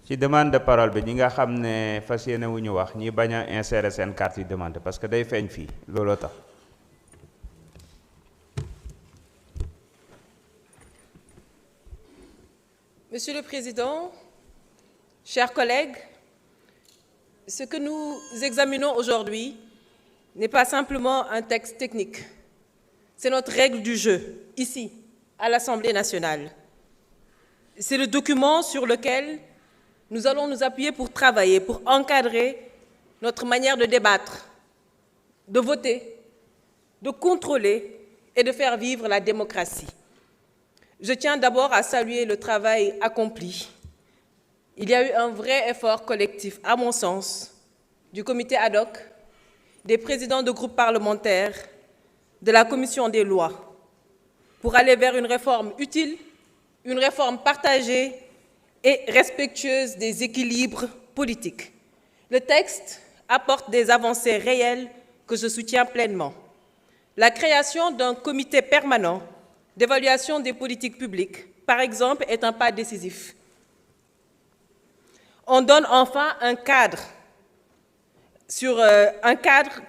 ci demande de parole bi ñi nga xam ne fas yéene wu ñu wax ñi bañ a insérer seen carte yi demande parce que day feeñ fii looloo tax. Monsieur le Président, chers collègues, ce que nous examinons aujourd'hui n'est pas simplement un texte technique. C'est notre règle du jeu, ici, à l'Assemblée nationale. C'est le document sur lequel nous allons nous appuyer pour travailler, pour encadrer notre manière de débattre, de voter, de contrôler et de faire vivre la démocratie. Je tiens d'abord à saluer le travail accompli. Il y a eu un vrai effort collectif, à mon sens, du comité ad hoc, des présidents de groupes parlementaires, de la commission des lois, pour aller vers une réforme utile, une réforme partagée et respectueuse des équilibres politiques. Le texte apporte des avancées réelles que je soutiens pleinement. La création d'un comité permanent d'évaluation des politiques publiques, par exemple, est un pas décisif. On donne enfin un cadre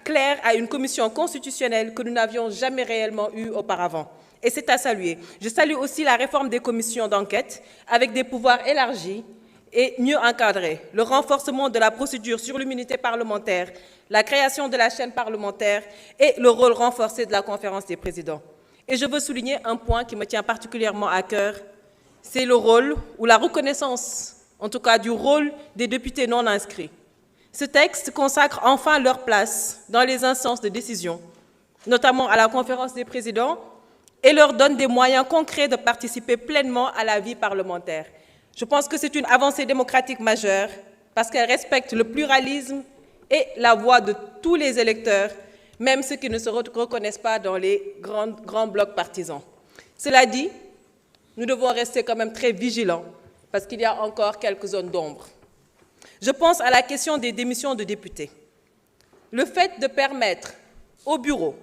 clair à une commission constitutionnelle que nous n'avions jamais réellement eue auparavant. Et c'est à saluer. Je salue aussi la réforme des commissions d'enquête avec des pouvoirs élargis et mieux encadrés, le renforcement de la procédure sur l'immunité parlementaire, la création de la chaîne parlementaire et le rôle renforcé de la conférence des présidents. Et je veux souligner un point qui me tient particulièrement à cœur, c'est le rôle ou la reconnaissance, en tout cas du rôle des députés non inscrits. Ce texte consacre enfin leur place dans les instances de décision, notamment à la conférence des présidents, et leur donne des moyens concrets de participer pleinement à la vie parlementaire. Je pense que c'est une avancée démocratique majeure parce qu'elle respecte le pluralisme et la voix de tous les électeurs, même ceux qui ne se reconnaissent pas dans les grands blocs partisans. Cela dit, nous devons rester quand même très vigilants parce qu'il y a encore quelques zones d'ombre. Je pense à la question des démissions de députés. Le fait de permettre au bureau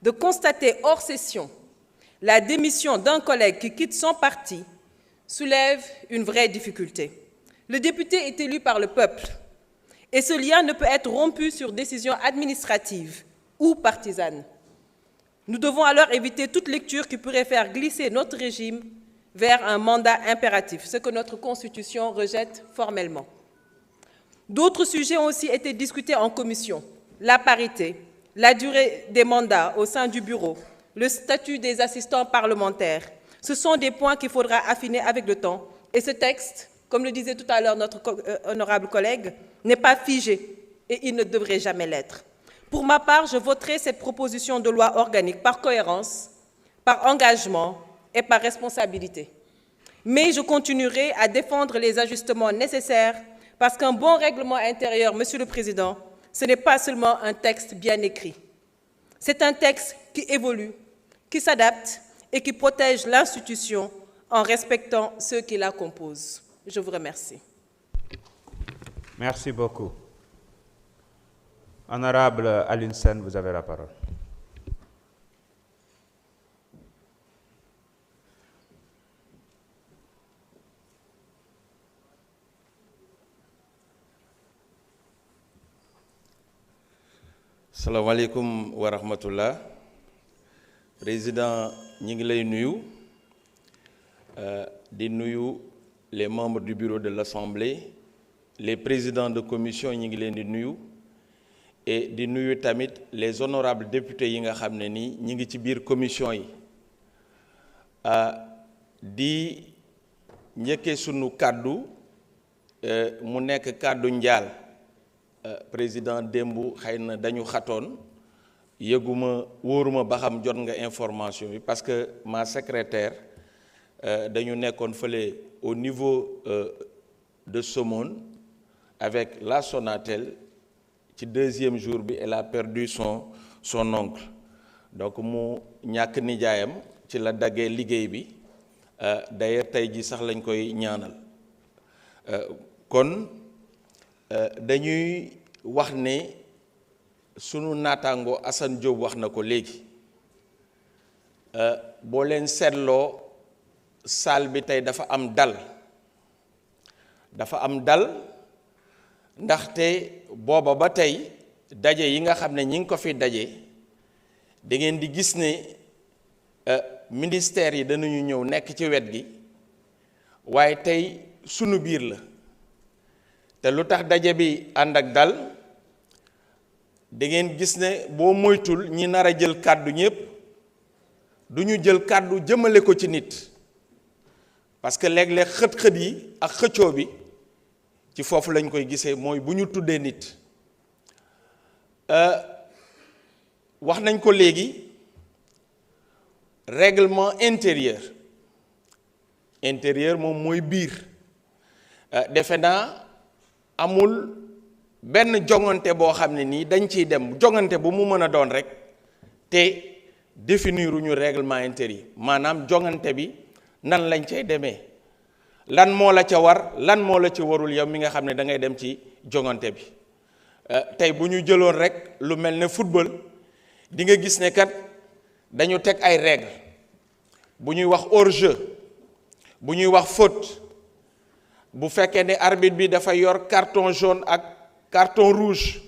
de constater hors session la démission d'un collègue qui quitte son parti soulève une vraie difficulté. Le député est élu par le peuple et ce lien ne peut être rompu sur décision administrative ou partisane. Nous devons alors éviter toute lecture qui pourrait faire glisser notre régime vers un mandat impératif, ce que notre Constitution rejette formellement. D'autres sujets ont aussi été discutés en commission, la parité, la durée des mandats au sein du bureau, le statut des assistants parlementaires. Ce sont des points qu'il faudra affiner avec le temps. Et ce texte, comme le disait tout à l'heure notre honorable collègue, n'est pas figé et il ne devrait jamais l'être. Pour ma part, je voterai cette proposition de loi organique par cohérence, par engagement et par responsabilité. Mais je continuerai à défendre les ajustements nécessaires parce qu'un bon règlement intérieur, Monsieur le Président, ce n'est pas seulement un texte bien écrit. C'est un texte qui évolue, qui s'adapte et qui protège l'institution en respectant ceux qui la composent. Je vous remercie. Merci beaucoup. Honorable Alioune Sène, vous avez la parole. Assalamu alaikum wa rahmatullah. Président, ñi ngi lay nuyu di nuyu les membres du bureau de l'Assemblée, les présidents de commission ñi ngi leen di nuyu et di nuyu tamit les honorables députés yi nga xam ne ni ñi ngi ci biir commission yi di njëkkee sunu kàddu mu nekk kàddu njaal président démb xëy na dañu xatoon yëguma wóoruma ba xam jot nga information bi parce que ma secrétaire dañu nekkoon fële au niveau de Somone avec la Sonatel ci deuxième jour bi elle a perdu son oncle donc mu ñàkk nijaayam ci la daggee liggéey bi d'ailleurs tey ji sax lañ koy ñaanal kon dañuy wax ne sunu naataango Assane Diop wax na ko léegi boo leen seetloo salle bi tey dafa am dafa am dal ndaxte booba ba tey daje yi nga xam ne ñi ngi ko fi daje da ngeen di gis ne ministère yi danañu ñëw nekk ci wet gi waaye tey sunu biir la te lu tax daje bi ànd ak dal da ngeen gis ne boo moytul ñi nar a jël kàddu ñépp du ñu jël kàddu jëmale ko ci nit parce que léeg-léeg xët-xët yi ak xëccoo bi ci foofu lañ koy gisee mooy bu ñu tuddee nit wax nañ ko léegi règlement intérieur moom mooy biir defe naa amul benn jongante boo xam ne nii dañ ciy dem jongante bu mu mën a doon rek te définiruñu règlement intérieur maanaam jongante bi nan lañ cay demee lan moo la ca war lan moo la ca warul yow mi nga xam ne da ngay dem ci jongante bi tey bu ñu jëloon rek lu mel ne football di nga gis ne kat dañu teg ay règles bu ñuy wax hors-jeu bu ñuy wax faute bu fekkee ne arbitre bi dafa yor carton jaune ak carton rouge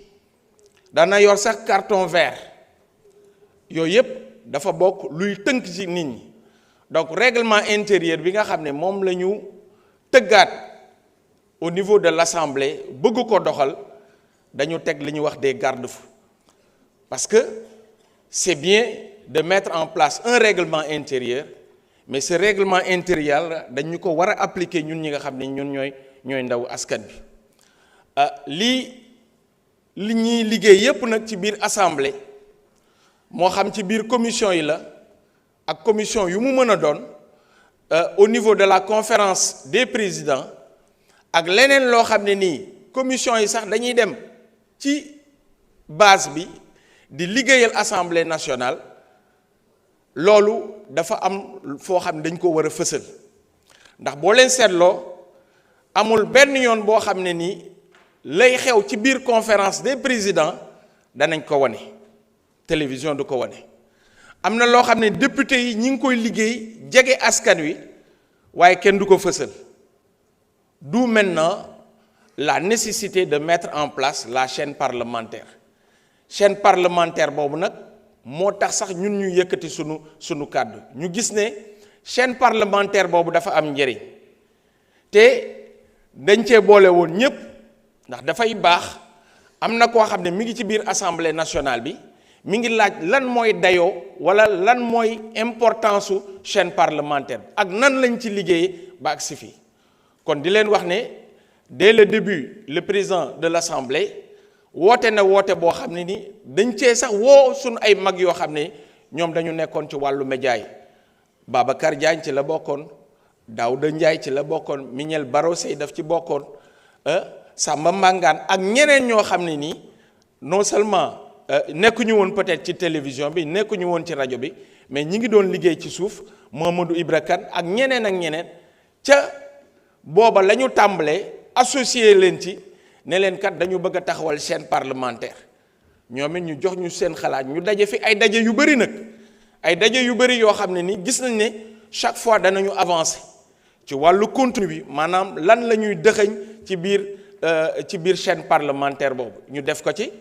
dana yor sax carton vert yooyu yépp dafa bokk luy tënk ci nit ñi donc règlement intérieur bi nga xam ne moom la ñu tëggaat au niveau de l'Assemblée bëgg ko doxal dañu teg li ñuy wax des garde-fous parce que c'est bien de mettre en place un règlement intérieur mais ce règlement intérieur dañu ko war a appliquer ñun ñi nga xam ne ñun ñooy ndaw askan bi li ñuy liggéey yépp nag ci biir assemblée moo xam ci biir commission yi la ak commission yu mu mën a doon au niveau de la conférence des présidents ak leneen loo xam ne nii commission yi sax dañuy dem ci base bi di liggéeyal assemblée nationale loolu dafa am foo xam ne dañ ko war a fësal ndax boo leen seetloo amul benn yoon boo xam ne nii lay xew ci biir conférence des présidents danañ ko wane télévision du ko wane am na loo xam ne député yi ñi ngi koy liggéey jege askan wi waaye kenn du ko fësal d'où maintenant la nécessité de mettre en place la chaîne parlementaire boobu nag moo tax sax ñun ñu yëkkati sunu kàddu ñu gis ne chaîne parlementaire boobu dafa am njëriñ te dañ cee boole woon ñépp ndax dafay baax am na koo xam ne mi ngi ci biir assemblée nationale bi mi ngi laaj lan mooy dayoo walla lan mooy importance su chaîne parlementaire ak nan lañ ci liggéeyee ba ak si fii kon di leen wax ne dès le début le président de l'assemblée woote na woote boo xam ne ni dañ cee sax woo suñu ay mag yoo xam ne ñoom dañu nekkoon ci wàllu média yi Babacar Diagne ci la bokkoon Daouda Ndiaye ci la bokkoon Mignel Barro Sèye daf ci bokkoon Samba Mangane ak ñeneen ñoo xam ne nii non seulement nekkuñu woon peut-être ci télévision bi nekkuñu woon ci rajo bi mais ñi ngi doon liggéey ci suuf Mamadou Ibra Kane ak ñeneen ca booba la ñu tàmbalee associé leen ci ne leen kat dañu bëgg a taxawal chaîne parlementaire ñoom it ñu jox ñu seen xalaat ñu daje fi ay daje yu bari nag ay daje yu bari yoo xam ne ni gis nañ ne chaque fois danañu avancer ci wàllu contenu bi maanaam lan la ñuy dëxëñ ci biir chaîne parlementaire boobu ñu def ko ci